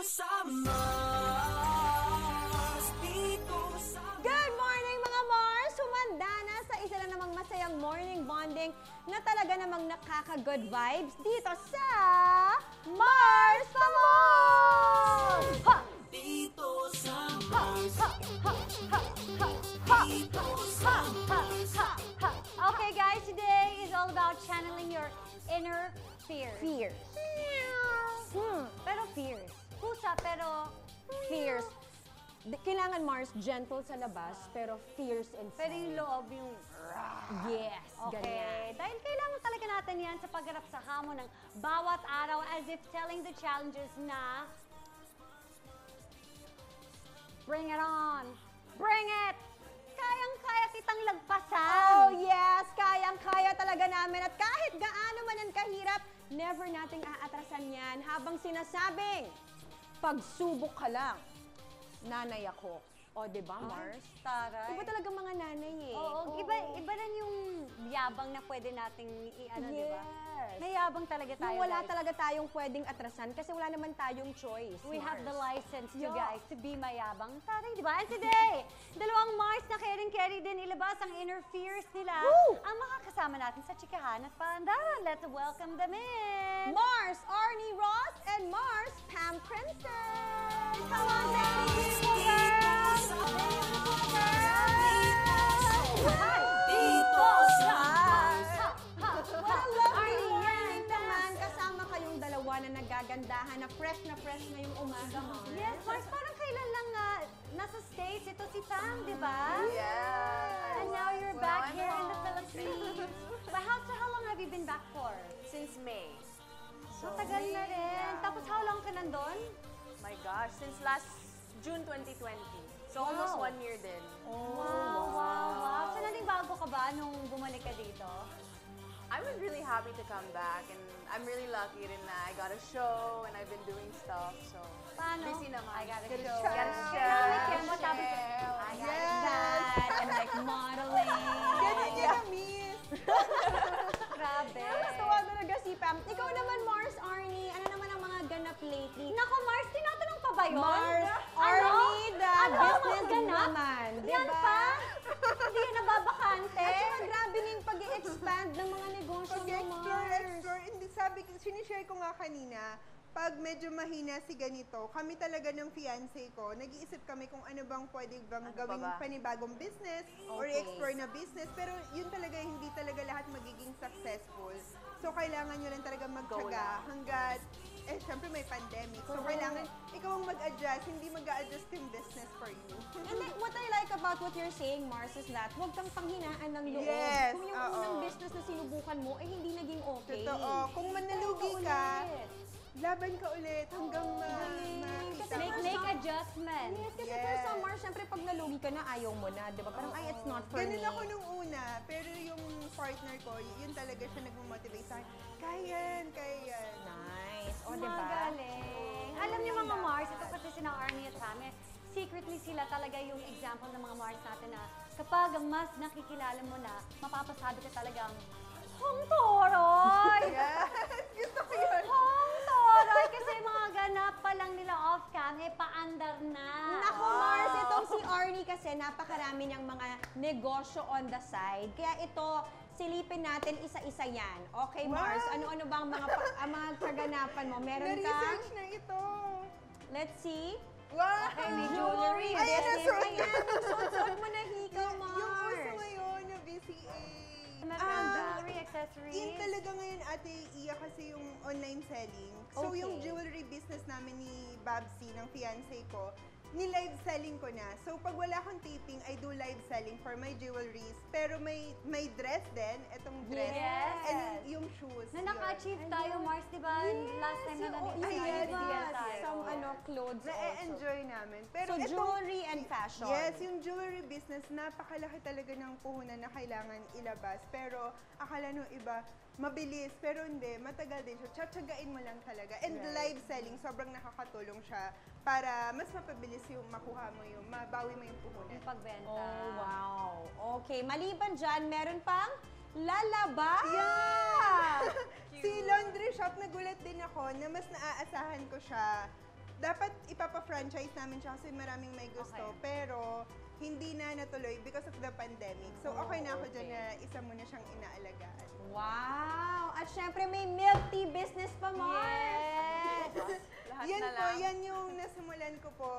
sa Mars, dito sa... Good morning mga Mars! Humanda na sa isa lang namang masayang morning bonding na talaga namang nakaka-good vibes dito sa Mars Pamos! Ha! Dito sa Mars, dito sa Mars. Okay guys, today is all about channeling your inner fears. Fierce. Pero fierce. Pusa, pero Fierce. Kailangan Mars gentle sa labas, pero fierce inside. pero yung loob yung... Yes, Okay, ganyan. dahil kailangan talaga natin yan sa pagharap sa hamon ng bawat araw as if telling the challenges na bring it on! Bring it! Kayang-kaya kitang lagpasan! Oh yes, kayang-kaya talaga namin at kahit gaano man ang kahirap, never nating aatrasan yan habang sinasabing, pagsubok ka lang, nanay ako. O, diba, Mars? Taray. Iba talaga mga nanay eh. Oo, iba rin yung yabang na pwede nating i-ano, di ba? Yes. May yabang talaga tayo, Yung wala guys. talaga tayong pwedeng atrasan kasi wala naman tayong choice. We have the Mars. license to, Yeah. guys, to be mayabang. Taray, di ba? And today, dalawang Mars na caring-carry din ilabas ang inner fears nila. Woo! Ang makakasama natin sa Chikahan at Paandaran. Let's welcome them in. Mars, Arnie Ross, and Mars, Pam Princess! Come on, baby! Dito sa Hello, good morning naman. Kasama kayong dalawa na nagagandahan na fresh na yung umaga, Mars. Yes, Mars, parang kailan lang nasa States ito si Pam, di ba? Yeah. And now you're back here in the Philippines. But how long have you been back for? Since May. Matagal na rin. Tapos how long ka nandun? My gosh, since last June 2020. So almost 1 year din. Wow. So nanibago ka ba nung bumalik ka dito? I was really happy to come back and I'm really lucky rin na I got a show and I've been doing stuff. So Paano? busy naman. I got a Got a show. show. Got a show. Kaya mo sabi ko, I got that. And like modeling. Ganun niya na-miss. Grabe. Nakakatawa talaga si Pam. Ikaw naman, Mars, Arnie, ano naman ang mga ganap lately? Nako, Mars, tinatanong pa ba yun? Mars, Ano? Arnie, the Ano ang business ganap? woman. Yan Diba? pa? Hindi yan nababakante. At saka grabe na yung pag-i-expand ng mga negosyo mo, Pag-explore, Mars. hindi sabi, sinishare ko nga kanina, pag medyo mahina si ganito, kami talaga ng fiancé ko, nag-iisip kami kung ano bang pwede bang Ano pa gawing ba? panibagong business or Okay. explore na business. Pero yun talaga, hindi talaga lahat magiging successful. So, kailangan nyo lang talaga magtyaga hanggat, syempre may pandemic. So, kailangan ikaw ang mag-adjust, hindi mag-a-adjust yung business for you. And then, what I like about what you're saying, Mars, is that huwag kang panghinaan ng loob. Yes, Kung yung oo. unang business na sinubukan mo, ay hindi naging okay. Totoo. Kung manalugi ka, Ulit. laban ka ulit hanggang Kasi makita. Make adjustments. Yes, kasi Yes. for some Mars, syempre pag nalugi ka na, ayaw mo na, di ba? Parang, ay, it's not for Ganun me. ako nung una, pero yung partner ko, yun talaga siya nagmo-motivate sa akin. Kaya yan. Nice. O, di ba? Magaling. Alam niyo mga Mars, ito kasi sina Arnie at Pam, secretly sila talaga yung example ng mga Mars natin na kapag ang mas nakikilala mo na, mapapasabi ka talagang, Hong Toroy! Yes, gusto ko yun. Hong Toroy! Kasi mga ganap pa lang nila off-cam, paandar na. Naku, Mars, itong si Arnie kasi napakarami niyang mga negosyo on the side. Kaya ito, silipin natin isa-isa yan. Okay, Mars, Wow. ano-ano ba ang mga kaganapan mo? Meron ka? Na-research na ito. Let's see. Wow! Okay, may jewelry, Ayan, business. nasuot Ayan, yung suot-suot mo na hikaw, Mars. Yung uso ngayon na BCA. Meron jewelry, accessories. Yun talaga ngayon, Ate Iya, kasi yung online selling. So, Okay. yung jewelry business namin ni Babsy, ng fiancé ko, ni-live selling ko na. So, pag wala akong taping, I do live selling for my jewelries. Pero may dress din, etong dress. Yes. And yung shoes. Na yun. naka-achieve tayo, Mars, di ba? Last time na nandito Yes, tayo, yes, tayo. some clothes also. Na-enjoy namin. Pero So, etong- jewelry and fashion. Yes, yung jewelry business, napakalaki talaga ng puhunan na kailangan ilabas. Pero akala nung iba, mabilis. Pero hindi, matagal din siya. Tsatsagain mo lang talaga. And live selling, sobrang nakakatulong siya para mas mapabilis yung makuha mo yung, mabawi mo yung puhunan. Yung pagbenta. Oh, wow. Okay, maliban dyan, meron pang lalaba. Si laundry shop, nagulat din ako na mas naaasahan ko siya. Dapat ipapa-franchise namin siya kasi maraming may gusto. Okay. Pero hindi na natuloy because of the pandemic. So okay na ako dyan na isa mo na siyang inaalagaan. Wow! At syempre may milk tea business pa, Mars! Yes! Lahat Yan na po, lang. yan yung nasimulan ko po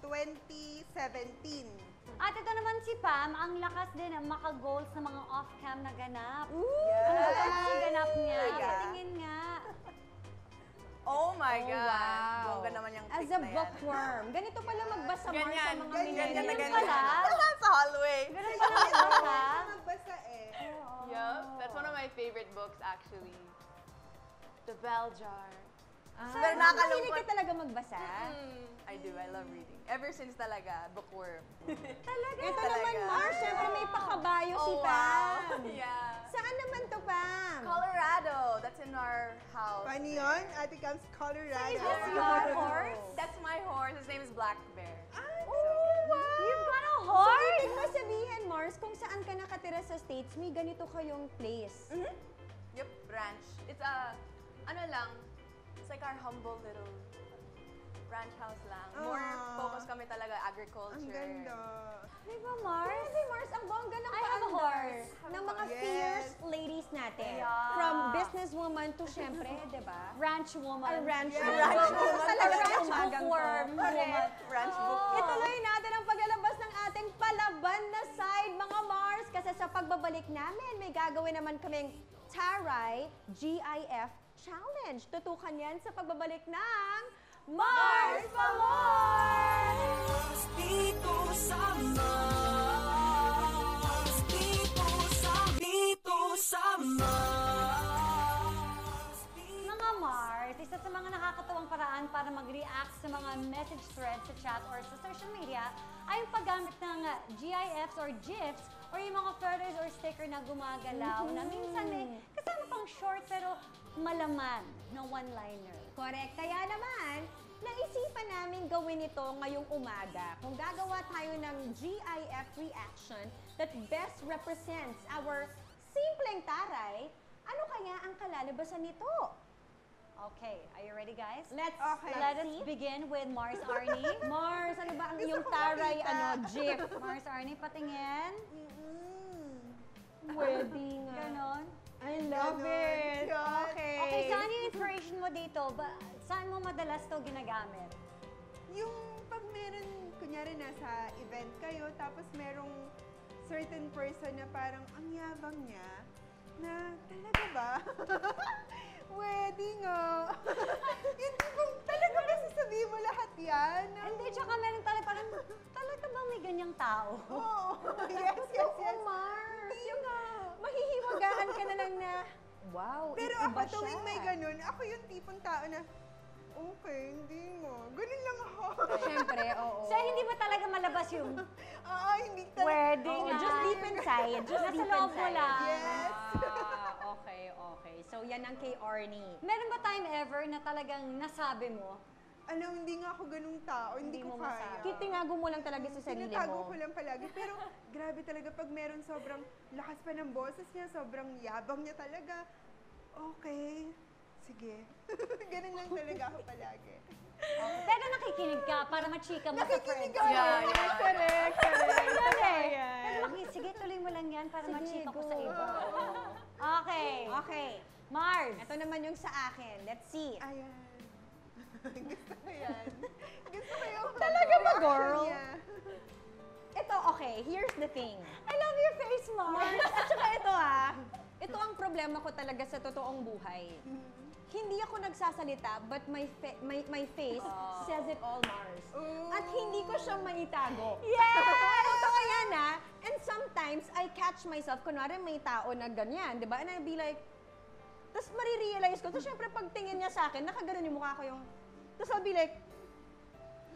2017. At ito naman si Pam, ang lakas din ang maka-goals sa mga off-cam na ganap. Yes! Ano ang ganap niya? Talaga? Patingin nga. Oh my Oh, God. wow. Bongga naman yung As pic a na yan. bookworm, ganito pala magbasa, Mars, sa Ganyan, mga ganyan, millennials. ganyan na Ganyan ganyan. pala? Sa hallway. Ganun pala magbasa. Magbasa eh. Yup, that's one of my favorite books actually. The Bell Jar. Ah, Pero mahilig nakakalungkot. ka talaga magbasa? I do, I love reading. Ever since talaga, bookworm. Talaga? Ito Talaga. naman, Mars, syempre may pakabayo si Oh, Pam. wow. Yeah. Saan naman to, Pam? Colorado, that's in our house. Paano yun? Ate Cam's Colorado. Is this your horse? That's my horse. His name is Black Bear. Oh, wow! You've got a So, horse? ibig mo sabihin, Mars, kung saan ka nakatira sa States, may ganito kayong place. Yep, ranch. It's a, ano lang, it's like our humble little ranch house lang. More Ah. focus kami talaga agriculture. Ang ganda. Di ba, Mars? Grabe, Mars, ang bongga ng I have a paandar horse. ng mga Yes. fierce ladies natin. Yeah. From businesswoman to, syempre, di ba? Ranch woman. A ranch Yeah, woman. ranch Ito woman. talaga A ranch umagang to. bookworm Correct. woman. Ranch Oh. book. Ituloy natin ang paglalabas ng ating palaban na side, mga Mars. Kasi sa pagbabalik namin, may gagawin naman kaming Taray GIF Challenge. Tutukan yan sa pagbabalik ng Mars pa Mars! Dito sa Mars. Dito sa Mars. Mga Mars, isa sa mga nakakatuwang paraan para mag-react sa mga message threads sa chat or sa social media ay yung paggamit ng GIFs or GIFs or yung mga photos or sticker na gumagalaw na minsan may kasama pang short pero malaman na one-liner. Correct. Kaya naman, naisipan namin gawin ito ngayong umaga. Kung gagawa tayo ng GIF reaction that best represents our simpleng taray, ano kaya ang kalalabasan nito? Okay, are you ready guys? Let's, Okay. Let us begin with Mars Arnie. Mars, ano ba ang iyong ko taray, makita. GIF? Mars Arnie, patingin. Wedding. Ganon. I love it. Ganon. Okay. Okay, saan yung inspiration mo dito? Saan mo madalas to ginagamit? Yung pag meron, kunyari nasa event kayo, tapos merong certain person na parang ang yabang niya, na talaga ba? Wedding ah. Yung tipong talaga ba sasabihin mo lahat yan? Hindi, tsaka meron parang talaga bang may ganyang tao? Oo. Yes, yes, yes. Oh, Mars. Hindi nga. Mahihiwagaan ka na lang na, wow, Pero iba ako tuwing siya. may ganun, ako yung tipong tao na, okay, hindi mo. Ganun lang ako. Siyempre, oo. So, hindi mo talaga malabas yung Oo, hindi talaga. wedding. Oo, just deep inside. Just Nasa deep loob mo inside. lang. Yes. Okay, okay. So, yan ang kay Arnie. Meron ba time ever na talagang nasabi mo? Ano, hindi nga ako ganung tao. Hindi Hindi ko mo kaya. masabi. Tinago mo lang talaga sa sarili Tinatago mo. ko lang palagi. Pero grabe talaga pag meron sobrang lakas pa ng boses niya, sobrang yabang niya talaga. Okay, sige. Ganun lang talaga ako palagi. Pero nakikinig ka para machika mo sa Nakikinig friends. ako. Yeah, yeah. Correct, correct. Pero sige, tuloy mo lang yan para Sige, machika ko go. sa iba. Okay. Okay. Mars. Ito naman yung sa akin. Let's see. Ayan. Gusto ko yan. Gusto ko yung Talaga ba, reaction girl? niya. Ito, okay. Here's the thing. I love your face, Mars. At saka ito ito ang problema ko talaga sa totoong buhay. Hindi ako nagsasalita, but my face says it all, Mars. Ooh. At hindi ko siya maitago. Yes! Totoo yan, And sometimes, I catch myself, kunwari may tao na ganyan, di ba? And I'll be like, tapos marirealize ko, tapos syempre pag tingin niya sa akin, nakaganon yung mukha ko yung, tapos I'll be like,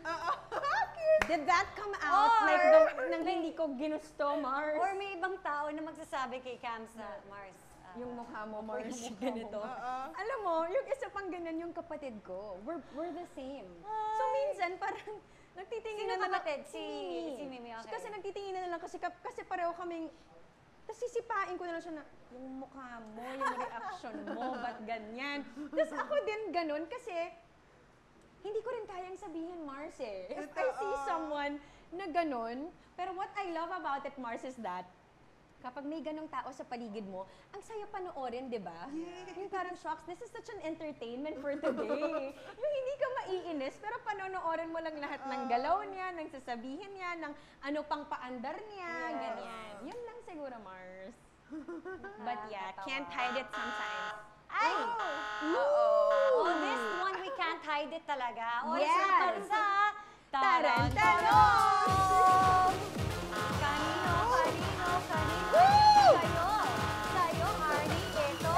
Cute. did that come out Or- like nang hindi ko ginusto, Mars? Or may ibang tao na magsasabi kay Cams na, Mars, Yung mukha mo, Mars, yung mukha mo. ganito. Oo. Alam mo, yung isa pang ganyan yung kapatid ko. We're the same. So minsan parang nagtitingin Sino na lang. kapatid? Si Mimi, okay. Kasi nagtitingin na lang kasi pareho kaming tapos sisipain ko na lang siya na, yung mukha mo, yung reaction mo, ba't ganyan? Tapos ako din ganun kasi hindi ko rin kayang sabihin, Mars eh. If I Totoo. see someone na ganon, pero what I love about it, Mars, is that kapag may ganong tao sa paligid mo, ang saya panoorin, di ba? Yes. Yung parang, shocks, this is such an entertainment for today. Yung hindi ka maiinis, pero panonoorin mo lang lahat ng galaw niya, ng sasabihin niya, ng ano pang paandar niya, ganyan. Yun lang siguro, Mars. But yeah, can't hide it sometimes. Ay! Uh-oh. Oh, this one we can't hide it talaga. Oras Yes. na para sa Tarantanon! Kanino? Woo! Sa'yo, Arnie, ito.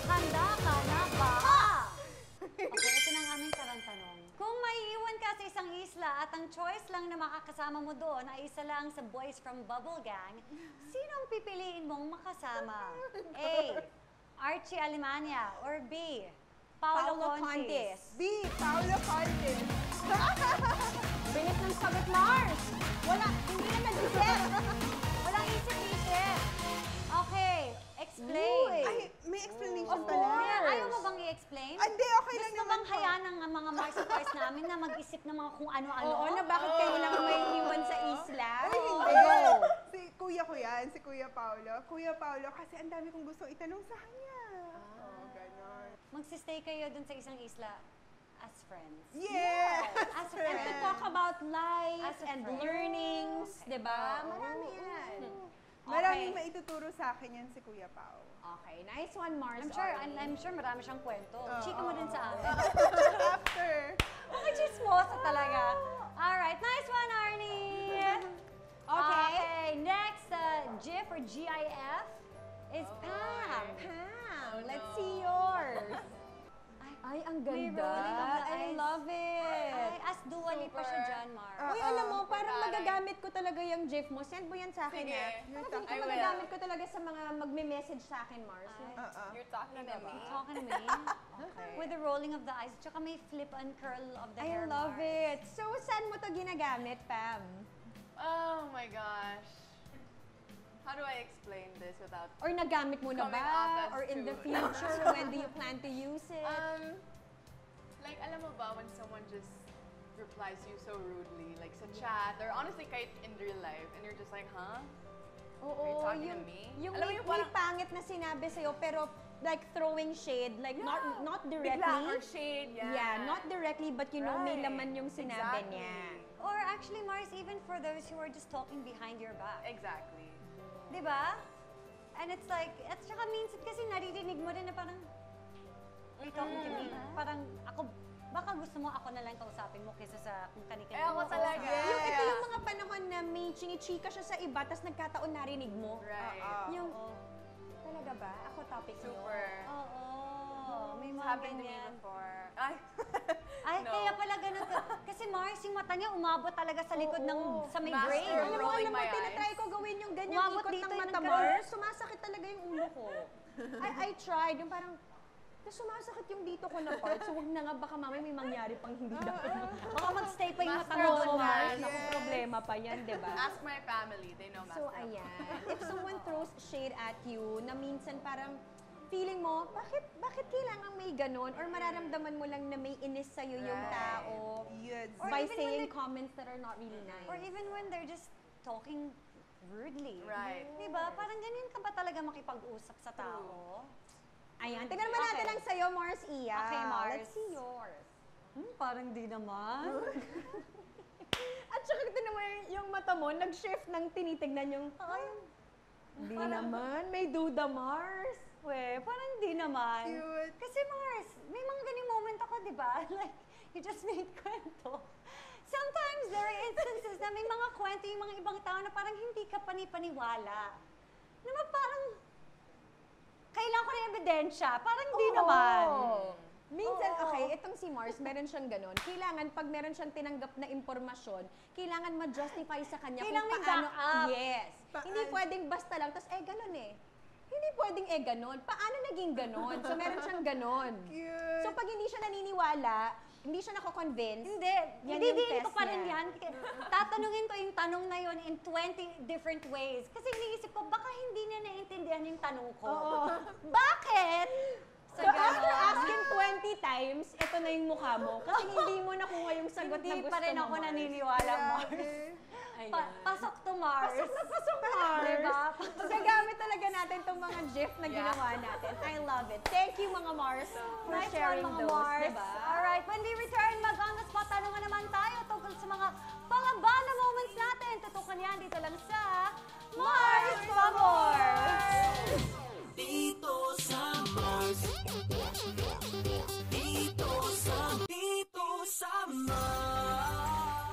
Handa ka na ba? Okay, ito na ang aming tarantanong. Kung maiiwan ka sa isang isla at ang choice lang na makakasama mo doon ay isa lang sa boys from Bubble Gang, sino ang pipiliin mong makasama? A. Archie Alemania or B. Paolo Contis. B. Paolo Contis. Bilis ng sagot, Mars! Wala, hindi na nag-isip! Walang isip-isip. Okay, explain. Uy. Ay, may explanation Of pala. course. Ayaw mo bang i-explain? Hindi, okay lang Gusto naman bang po. hayaan ng mga Marsipars namin na mag-isip ng mga kung ano-ano? Oo, na bakit kayo lang may iwan sa isla? Ay, hindi. Go! Si kuya ko yan, si Kuya Paolo. Kuya Paolo, kasi ang dami kong gustong itanong sa kanya. Oh, ganon. Magsistay kayo dun sa isang isla as friends. Yes! As a And to friend. talk about life As a and friend. learnings, di ba? Oo. Marami yan. Maraming Okay. maituturo sa akin yan si Kuya Pao. Okay, nice one, Mars. I'm sure marami siyang kwento. Chika mo din sa amin. After. Mga chismosa talaga. Alright, nice one, Arnie! Okay, next, GIF or GIF is Pam. Pam, let's see yours. Ay, ang May ganda. rolling of the I eyes. love it. Ay, as Dua Lipa siya dyan, Mar. Uy, alam mo, parang Taray. magagamit ko talaga yung GIF mo. Send mo yan sa akin, Sige. ha? Parang feeling ko I will. magagamit ko talaga sa mga magme-message sa akin, Mars. You're talking to me. Talking to me. With the rolling of the eyes. Tsaka may flip and curl of the I hair, love Mar. it. So, saan mo to ginagamit, Pam? Oh my gosh. How do I explain this without... Or nagamit mo na Coming ba? off as Or in the true. future, when do you plan to use it? Like, alam mo ba when someone just replies you so rudely, like sa chat, or honestly kahit in real life, and you're just like, huh? Oo, Are you talking yung, to me? yung Alam mo may, yung may parang- pangit na sinabi sa'yo, pero like throwing shade, like not Bigla, directly. or shade, yeah. Yeah, not directly, but you know, may Right. laman yung sinabi Exactly. niya. Or actually, Mars, even for those who are just talking behind your back. Exactly. Di ba? And it's like, at saka minsan kasi naririnig mo rin na parang, are you talking to me? Parang ako, baka gusto mo ako na lang kausapin mo kaysa sa kung kanina. Eh, ako talaga. Yung ito Yeah. yung mga panahon na may chinichika siya sa iba, tas nagkataon narinig mo. Right. Yung, talaga ba? Ako topic niyo. Super. Oo, may It's mga happened to me ganyan. before. Ay. Ay, No. kaya pala ganun. Kasi Mars, yung mata niya umabot talaga sa likod ng, sa may Master brain. Alam mo, rolling alam mo, my eyes. tinatry ko gawin yung ganyan Umabot ikot dito ng yung mata, nagkaroon. Mars. Sumasakit talaga yung ulo ko. I tried, yung parang, tapos sumasakit yung dito ko na part, so wag na nga, baka mamaya may mangyari pang hindi dapat. Baka mag-stay pa yung mata Master mo Oo, doon, Mars, Mars. naku, problema pa yan, di ba? Ask my family, they know So, Master. ayan. If someone throws shade at you, na minsan parang feeling mo, bakit kailangan may ganon? Or mararamdaman mo lang na may inis sa'yo yung Right. tao Yes. Or by even when saying they- comments that are not really nice. Or even when they're just talking rudely. Right. Diba? Parang ganyan ka ba talaga makipag-usap sa tao? Ayan, tingnan naman natin Okay. ang sa'yo, Mars Iya. Okay, Mars. Let's see yours. Parang di naman. At saka tingnan mo yung mata mo, nag-shift ng tinitignan yung, di naman, may duda, Mars. We, parang di naman. Cute. Kasi Mars, may mga ganyung moment ako, di ba? Like, you just made kwento. Sometimes there are instances na may mga kwento yung mga ibang tao na parang hindi ka panipaniwala. Naman parang, kailangan ko ng ebidensya. Parang di naman. Minsan, Oo. okay, itong si Mars, meron siyang ganon. Kailangan, pag meron siyang tinanggap na impormasyon, kailangan ma-justify sa kanya Kailangan may kung paano. backup. Yes. Hindi pwedeng basta lang, tapos ganon eh. Hindi pwedeng ganon. Paano naging ganon? So, meron siyang ganon. Cute. So, pag hindi siya naniniwala, hindi siya nako-convince. Hindi. Yan Hindi yung din ko test pa rin niya. yan. Tatanungin ko yung tanong na yun in 20 different ways. Kasi iniisip ko, baka hindi niya naiintindihan yung tanong ko. Oo. Bakit? So after asking 20 times, ito na yung mukha mo. Kasi hindi mo nakuha yung sagot na Hindi gusto pa rin mo, ako Mars. naniniwala, Mars. Grabe. Pasok to Mars. Pasok na pasok, Mars. Diba? Gagamit talaga natin itong mga gif na ginawa natin. I love it. Thank you, mga Mars, for Nice sharing one, mga those. Mars. Diba? Alright, when we return, mag-on the spot, tanungan naman tayo tungkol sa mga pangamba na moments natin. Tutukan yan dito lang sa Mars Favor! Dito sa Mars. Dito sa Mars.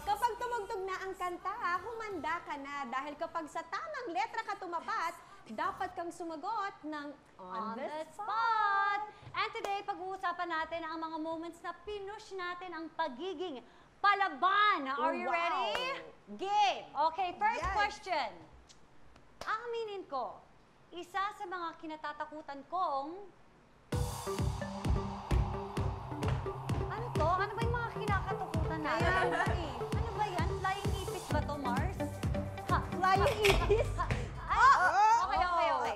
Kapag tumugtog na ang kanta, humanda ka na dahil kapag sa tamang letra ka tumapat, dapat kang sumagot ng On the spot! And today, pag-uusapan natin ang mga moments na pinush natin ang pagiging palaban. Are you Wow. ready? Game! Okay, first Yes. question. Aaminin ko, isa sa mga kinatatakutan kong... Ano to? Ano ba yung mga kinakatakutan natin? Kaya nga eh. Ano ba yan? Flying ipis ba to, Mars? Ha? Flying ipis? Ay, okay.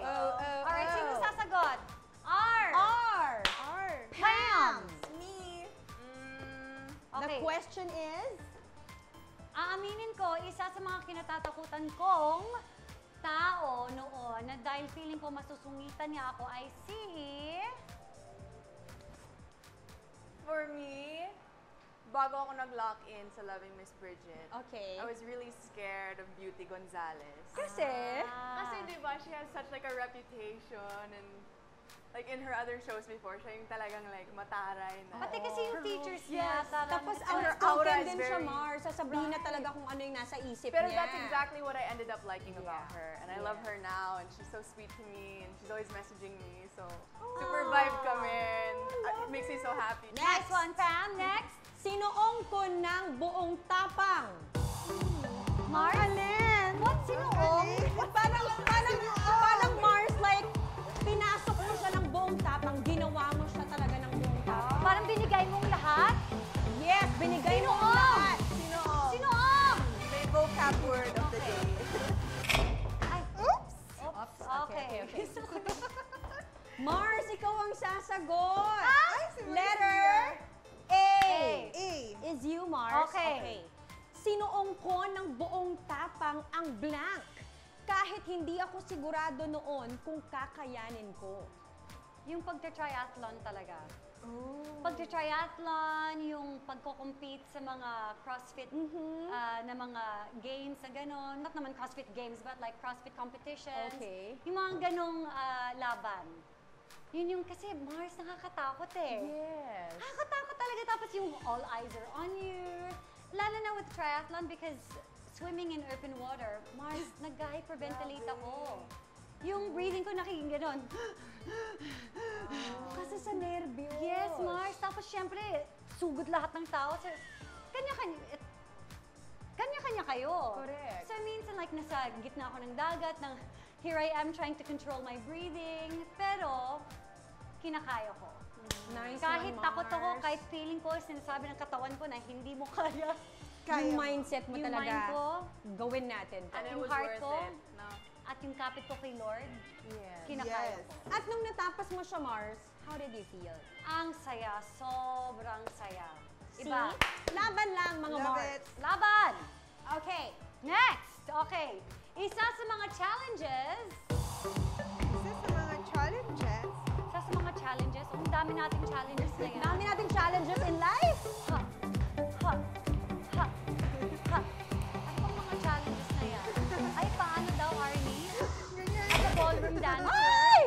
Alright, sino sasagot? R. R. R. Pam. Me. The Okay. question is? Aaminin ko, isa sa mga kinatatakutan kong tao noon na dahil feeling ko masusungitan niya ako ay si... For me, bago ako nag-lock in sa Loving Miss Bridget, Okay. I was really scared of Beauty Gonzalez. Kasi? Kasi di ba, she has such like a reputation and like in her other shows before, siya yung talagang like mataray na. Pati kasi yung teachers niya. Tapos Her outspoken aura is din siya, very- Mars. Sasabihin na talaga kung ano yung nasa isip Pero niya. that's exactly what I ended up liking about Yeah. her. And I love her now and she's so sweet to me and she's always messaging me. So super vibe kami and it makes me so happy. Nice one, Pam. Next. Sinuong ko ng buong tapang. Mars? Alin? What? Sinuong? Parang Mars, like, pinasok mo siya ng buong tapang, ginawa mo siya talaga ng buong tapang. Parang binigay mong lahat? Yes, binigay mo ang Sinuong? lahat. Sinuong. Sinuong? May vocab word of the day. Ay, Oops! oops. Okay. Mars, ikaw ang sasagot. Ay, si Mars Letter A. A. Is you, Mars. Okay. Sinuong ko ng buong tapang ang blank. Kahit hindi ako sigurado noon kung kakayanin ko. Yung pagta-triathlon talaga. Oh. Pagta-triathlon, yung pagko-compete sa mga CrossFit na mga games na gano'n. Not naman CrossFit games, but like CrossFit competitions. Okay. Yung mga ganong laban. Yun yung kasi Mars nakakatakot eh. Yes. Nakakatakot talaga. Tapos yung all eyes are on you. Lalo na with triathlon because swimming in open water, Mars, nag-hyperventilate ako. Yung breathing ko nakiking ganon. Kasi sa nervyos. Yes, Mars. Tapos syempre, sugod lahat ng tao. So, kanya-kanya kayo. Correct. So minsan like nasa gitna ako ng dagat, here I am trying to control my breathing, pero kinakaya ko. Nice Kahit one, takot ako, Mars. kahit feeling ko, sinasabi ng katawan ko na hindi mo kaya. Yung mindset mo Yung talaga, mind ko, gawin natin to. And it yung was heart worth ko, it. No? at yung kapit ko kay Lord, Yes. kinakaya Yes. ko. At nung natapos mo siya, Mars, how did you feel? Ang saya, sobrang saya. See? Iba. Laban lang, mga Love Mars. it. Laban! Okay. Next! Okay. Isa sa mga challenges, Isa sa mga challenges. ang dami nating challenges na yan. Dami nating challenges in life. Ha! Ha! Ha! Ha! Ano bang mga challenges na yan? Ay, paano daw, Arnie? Ganyan. As a ballroom dancer. Ay!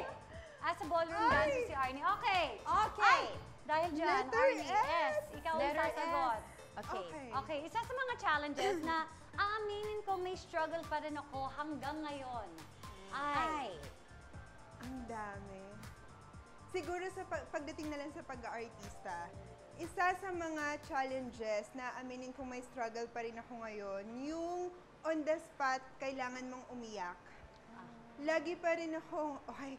As a ballroom dancer si Arnie. Okay. Okay. Ay, dahil dyan, Letter Arnie, S. ikaw ang Letter sasagot. Okay. Okay. Okay, isa sa mga challenges na aaminin ko may struggle pa rin ako hanggang ngayon. Ay. Ang dami. Siguro sa pagdating na lang sa pag-aartista, isa sa mga challenges na aminin kong may struggle pa rin ako ngayon, yung on the spot, kailangan mong umiyak. Lagi pa rin ako, okay,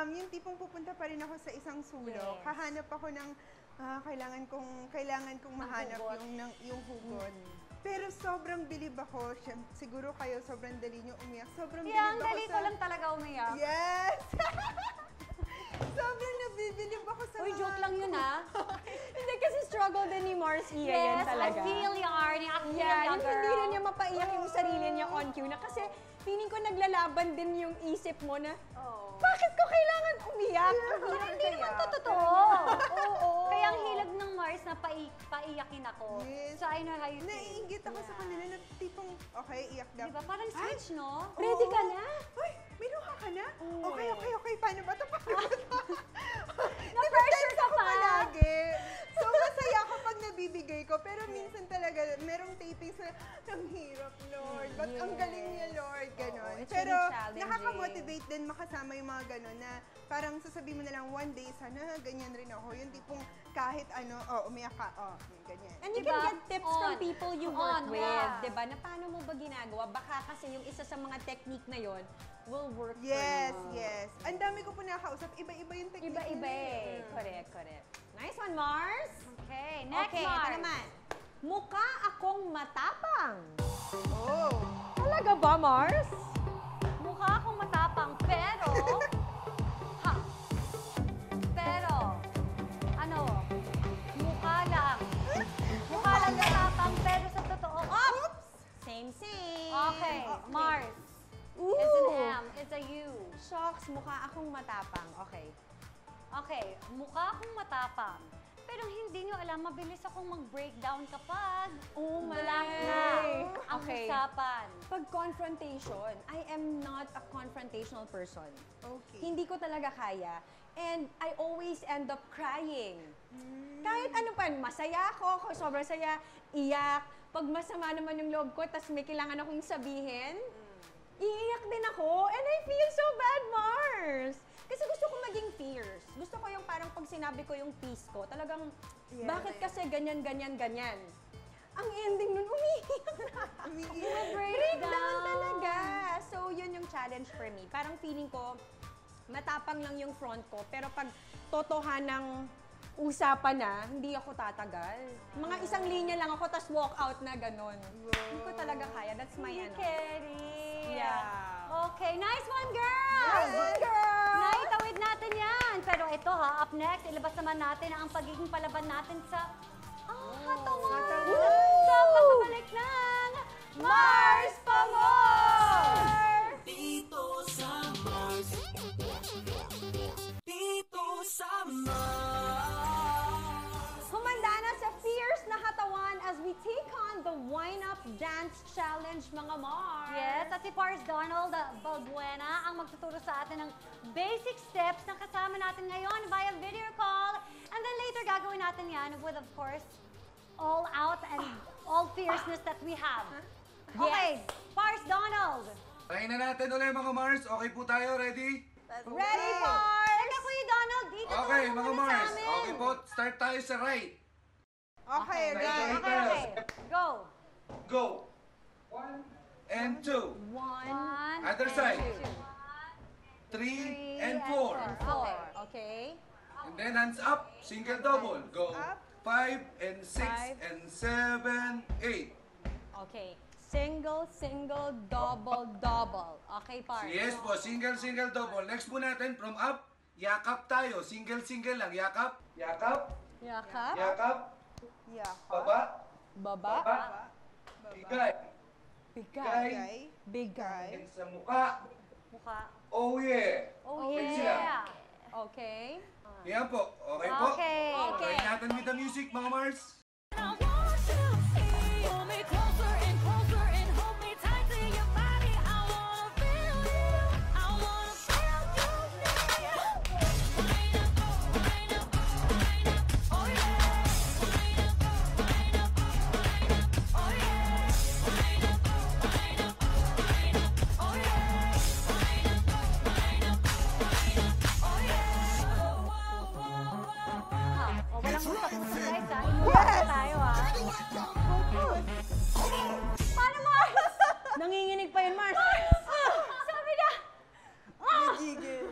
yung tipong pupunta pa rin ako sa isang sulok, Yes. hahanap ako ng kailangan kong mahanap hugot. yung hugot. Pero sobrang bilib ako, siguro kayo sobrang dali nyo umiyak, sobrang Yeah, ang bilib ako dali ko lang talaga umiyak. Yes! Sobrang nabibilib ako sa Uy, mga... joke lang yun ah. Hindi kasi struggle din ni Mars Iya yan Yes, I talaga. feel you, Arnie. I feel Yeah, you, yung hindi girl. rin niya mapaiyak yung sarili niya on cue na kasi feeling ko naglalaban din yung isip mo na bakit ko kailangan umiyak? Hindi naman to totoo. Oo. Kaya ang hilag ng Mars na paiyakin ako. Yes. So I know how you feel. Naiingit ako sa kanila na tipong, okay, iyak na. Diba? Parang switch, no? Ready ka na? Uy, may luha ka na? Okay. Paano ba ito? Na-pressure ka ako pa? palagi. So, masaya ako pag nabibigay ko. Pero minsan talaga, merong tapings na, ang hirap, Lord. Ba't ang galing niya, Lord? Ganon. it's Pero, really challenging. nakaka-motivate din makasama yung mga ganon na parang sasabihin mo na lang, one day, sana ganyan rin ako. Yung tipong kahit ano, umiyak ka, ganyan. And you Diba? can get tips from On. people you work On, with, yeah. 'di ba? Na paano mo ba ginagawa? Baka kasi yung isa sa mga technique na 'yon will work Yes, for you. yes. Ang dami ko po nakakausap. Iba-iba yung technique. Iba-iba nila eh. Correct. Nice one, Mars. Okay, next Okay, Mars. ito naman. Mukha akong matapang. Oh. Talaga ba, Mars? Mukha akong matapang, pero... pero, ano, mukha lang. Mukha lang matapang, pero sa totoo, Oops! Same. Okay, Mars. Ooh. It's an M, it's a U. Shocks, mukha akong matapang. Okay. Okay, mukha akong matapang. Pero hindi nyo alam, mabilis akong mag-breakdown kapag wala na ang Okay. usapan. Pag confrontation, I am not a confrontational person. Okay. Hindi ko talaga kaya. And I always end up crying. Kahit ano pa, masaya ako, sobrang saya, iyak. Pag masama naman yung loob ko, tas may kailangan akong sabihin, iiyak din ako. And I feel so bad, Mars. Kasi gusto ko maging fierce. Gusto ko yung parang pag sinabi ko yung peace ko, talagang, bakit kasi ganyan? Ang ending nun, umiiyak na. Breakdown talaga. So, yun yung challenge for me. Parang feeling ko, matapang lang yung front ko, pero pag totohanang usapan na, hindi ako tatagal. Mga isang linya lang ako, tas walk out na ganun. Hindi ko talaga kaya. That's my ano. Carrie. Yeah. Okay, nice one, girl! Nice one, girl! Naitawid natin yan. Pero ito ha, up next, ilabas naman natin ang pagiging palaban natin sa... hatawan! Sa pagbabalik ng Mars pa More! Dito sa Mars. Dito sa Mars. Humanda na sa fierce na katawan as we take on the wind-up dance challenge, mga Mars. Yes, at si Pars Donald Balbuena ang magtuturo sa atin ng basic steps na kasama natin ngayon via video call. And then later gagawin natin yan with, of course, all out and all fierceness that we have. Okay, Pars Donald. Try na natin ulit mga Mars. Okay po tayo, ready? Ready, Mars? Teka, Kuya Donald, dito Okay, tulungan mga mo na sa Mars. amin. Okay po, start tayo sa right. Okay, Okay. right. Okay, go. Go. 1 and 2. One, Other and side. two. 3 and 4. Okay. Okay. And then hands up, single double. Go. Up. 5 and 6 5. and 7, 8. Okay. Single, double. Okay, Pars. Yes po, single, double. Next po natin, from up, yakap tayo. Single lang. Yakap. Yakap. Yakap. Yeah. Baba. Baba. Baba. Bigay. Bigay. Bigay. Bigay. And sa mukha. Mukha. Oh yeah. Oh, Wait sila. yeah. Okay. Yan po. Okay po. Okay. Okay natin with the music, mga Mars. I want you to pull me closer and closer and hold me tight to your body. I wanna feel you. I wanna feel you now. Wind up, wind up, wind up. Oh yeah. Wind up, wind up, wind up. Oh yeah. Wind up, wind up, wind up. Oh yeah. Wind up, wind up, wind up. Oh yeah. Whoa, whoa, whoa, whoa. O, walang usap-usap guys ha. Inuusap tayo ha. Paano, Mars? Nanginginig pa yun, Mars. Sabi na! Gigil.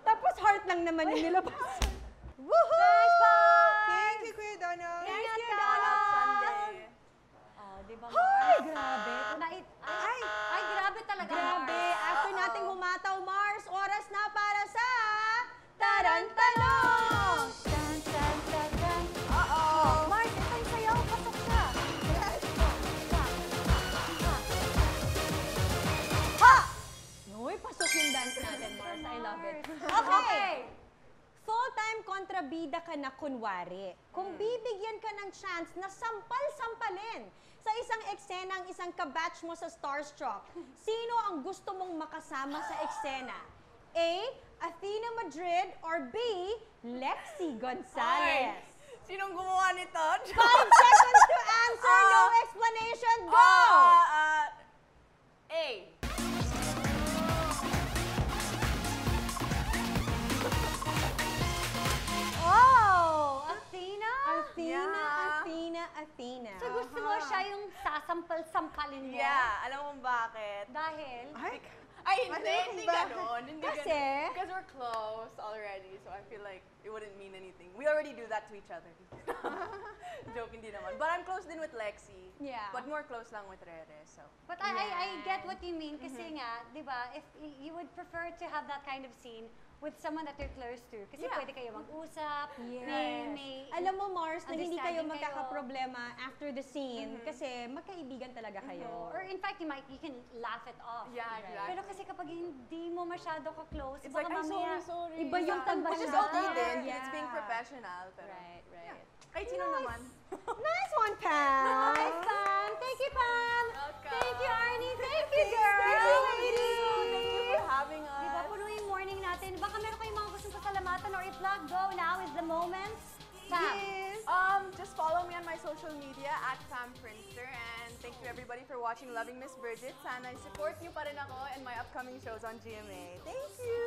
Tapos heart lang naman yung nilabas. Nice bye! Thank you, Kuya Donald. Thank Ingat you, ka. Donald. Oh, di ba, Ay, Mars? grabe. Ay, grabe talaga. Grabe. After nating humataw, Mars, oras na para sa... Taran! ka na kunwari. Kung bibigyan ka ng chance na sampal-sampalin sa isang eksena ang isang kabatch mo sa Starstruck, sino ang gusto mong makasama sa eksena? A. Athena Madrid or B. Lexi Gonzalez? Sinong gumawa nito? 5 seconds to answer, no explanation, go! A. Oh! Athena? Athena. So gusto mo siya yung sasampal-sampalin mo? Yeah, alam mo bakit? Dahil? Ay, hindi, Ano hindi ba? ganon. Hindi Kasi? ganon. Because we're close already, so I feel like it wouldn't mean anything. We already do that to each other. Joke, hindi naman. But I'm close din with Lexi. Yeah. But more close lang with Rere, so. But I get what you mean kasi nga, di ba, if you would prefer to have that kind of scene with someone that you're close to. Kasi Yeah. pwede kayo mag-usap, Yes. may Alam mo, Mars, na hindi kayo understanding kayo. magkakaproblema after the scene kasi magkaibigan talaga kayo. Or in fact, you can laugh it off. Yeah, exactly. Pero kasi kapag hindi mo masyado ka-close, It's baka like, I'm mamaya, sorry. iba yung tanda Which is niya. okay din, 'cause Yeah. it's being professional. Pero, Right. kahit sino naman. Nice one, Pam! Nice, Pam! Thank you, Pam! Welcome. Thank you, Arnie! Thank you, girl! Thank you, ladies. Thank you for having us. Di ba, puno yung morning natin. Baka meron kayong mga gustong pasalamatan or i-plug. Go, now is the moment. Pam. Yes. Just follow me on my social media at Pam Prinster, and thank you everybody for watching Loving Miss Bridget. Sana support niyo pa rin ako and my upcoming shows on GMA. Thank you.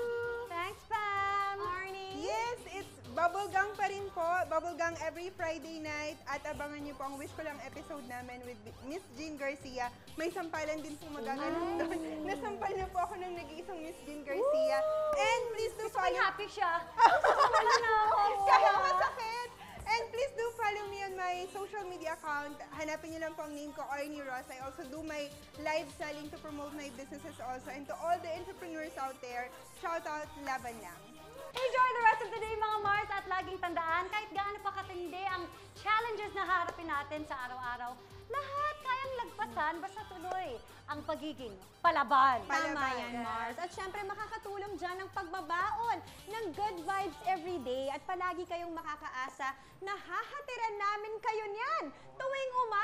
Thanks, Pam! Arnie? Yes, it's Bubblegang pa rin po. Bubblegang every Friday night. At abangan niyo po ang Wish Ko Lang episode namin with Miss Jean Garcia. May sampalan din po magaganap doon. Nasampal na po ako ng nag-iisang Miss Jean Garcia. And please do Ay, follow... happy siya. Wala na ako. Kahit masakit! And please do follow me on my social media account. Hanapin niyo lang po ang name ko, Arnie Ross. I also do my live selling to promote my businesses also. And to all the entrepreneurs out there, shout out, laban lang. Enjoy the rest of the day, mga Mars, at laging tandaan, kahit gaano pa katindi ang challenges na harapin natin sa araw-araw, lahat kayang lagpasan basta tuloy ang pagiging palaban. Tama yan, Mars. At syempre, makakatulong dyan ang pagbabaon ng good vibes every day at palagi kayong makakaasa na hahatiran namin kayo niyan tuwing umaga.